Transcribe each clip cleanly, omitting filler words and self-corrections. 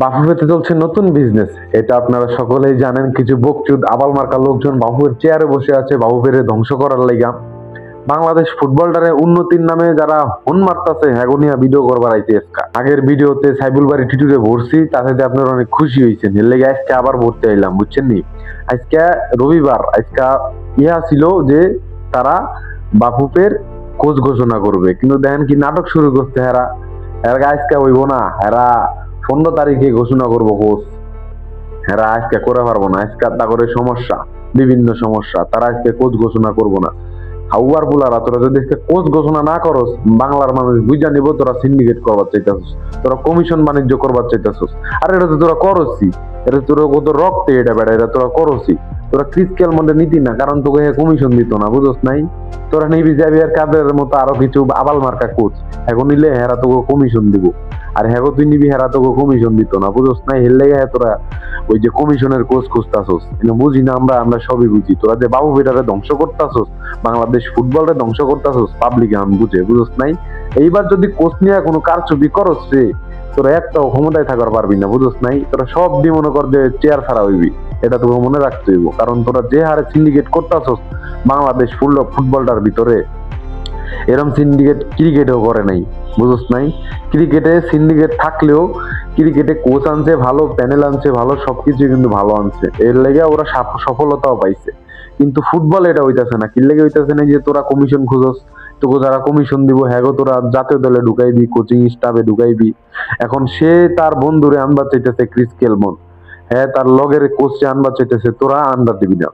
বাফুফেতে চলছে নতুন বিজনেস। এটা আপনারা সকলেই জানেন। কিছু বকচুদ আবাল মার্কা লোকজন বাফুফের চেয়ারে বসে আছে বাফুফের ধ্বংস করার লাইগা। বাংলাদেশ ফুটবলটারে উন্নতির নামে যারা হুন মারতাছে হ্যাগোনিয়া ভিডিও করবার আইতে আজকা। আগের ভিডিওতে সাইবুল বাড়ি টিটুরে ভরছি, তাতে আপনারা অনেক খুশি হয়েছেন। এর লেগে আজকে আবার ভরতে আইলাম, বুঝছেন নি। আজকে রবিবার, আজকে ইহা ছিল যে তারা বাফুফের কোচ ঘোষণা করবে, কিন্তু দেখেন কি নাটক শুরু করতে হেরা। এর আজকে হইব না, এরা 15 তারিখে ঘোষণা করবো কোচ। এরা আজকে করে পারবো না, আজকে তা করে সমস্যা, বিভিন্ন সমস্যা, তারা আজকে কোচ ঘোষণা করবো না। হাউয়ার বুলারা তোরা যদি কোচ ঘোষণা না করস, বাংলার মানুষ বুঝা নিব তোরা সিন্ডিকেট করবার চাইতেছিস, তোরা কমিশন বাণিজ্য করবার চাইতেছিস। আর এটা তো তোরা করসি, এটা তোরা কত রক্তে এটা বেড়া, এটা তোরা করসি। তোরা ক্রিস্কেল মধ্যে নীতি না, কারণ তোকে কমিশন দিত না, বুঝস নাই। তোরা নিবি যাবি আর কাদের মতো আরো কিছু আবাল মার্কা কোচ, এখন নিলে হেরা তোকে কমিশন দিব। আর হ্যাঁ তুই নিবি, হেরা তোকে কমিশন দিত না, বুঝস নাই। হের লেগে তোরা ওই যে কমিশনের কোচ খুঁজতাছস, বুঝি না আমরা, আমরা সবই বুঝি। তোরা যে বাবু বেটারে ধ্বংস করতাছস, বাংলাদেশ ফুটবলটা ধ্বংস করতাছস, পাবলিক আম বুঝে, বুঝস নাই। এইবার যদি কোচ নিয়ে কোনো কারচুপি করস রে, তোরা একটাও ক্ষমতায় থাকার পারবি না, বুঝস নাই। তোরা সব দিয়ে মনে কর যে চেয়ার ছাড়া হইবি, এটা তোকে মনে রাখতে হইব। কারণ তোরা যে হারে সিন্ডিকেট করতাছস বাংলাদেশ ফুটবলটার ভিতরে, এরম সিন্ডিকেট ক্রিকেটেও করে নাই, বুঝছ নাই। ক্রিকেটে সিন্ডিকেট থাকলেও ক্রিকেটে কোচ আনছে ভালো, প্যানেল আনছে ভালো, সবকিছু কিন্তু ভালো আনছে, এর লেগে ওরা সফলতাও পাইছে। কিন্তু ফুটবল এটা হইতাছে না। কি লেগে হইতাছে না, যে তোরা কমিশন খুঁজস, তোকে যারা কমিশন দিব হ্যাগো তোরা জাতীয় দলে ঢুকাইবি, কোচিং স্টাফে ঢুকাইবি। এখন সে তার বন্ধুরে আনবার চাইতেছে ক্রিস কেলমন, হ্যাঁ তার লগের কোচে আনবার চাইতেছে, তোরা আনবার দিবি না।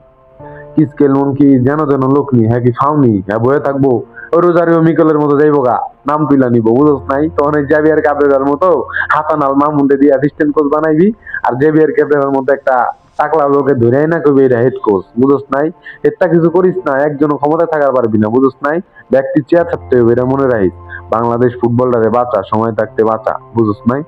ক্রিস কেলমন কি যেন যেন লোক নি, হ্যাঁ কি ফাউনি, হ্যাঁ বয়ে থাকবো ওই রোজারিও মিকেলের মতো যাইবো গা, নাম তুইলা নিবো, বুঝস নাই। তখন এই জাভিয়ার ক্যাব্রেরার মতো হাসান আল মাহমুদে দিয়ে অ্যাসিস্ট্যান্ট কোচ বানাইবি, আর জাভিয়ার ক্যাব্রেরার মতো একটা টাকলা লোকে ধরেই না কবি এটা হেড কোচ, বুঝস নাই। এটা কিছু করিস না, একজনও ক্ষমতায় থাকার পারবি না, বুঝস নাই। ব্যক্তি চেয়ার থাকতে হবে, এটা মনে রাখিস। বাংলাদেশ ফুটবলটারে বাঁচা, সময় থাকতে বাঁচা, বুঝস নাই।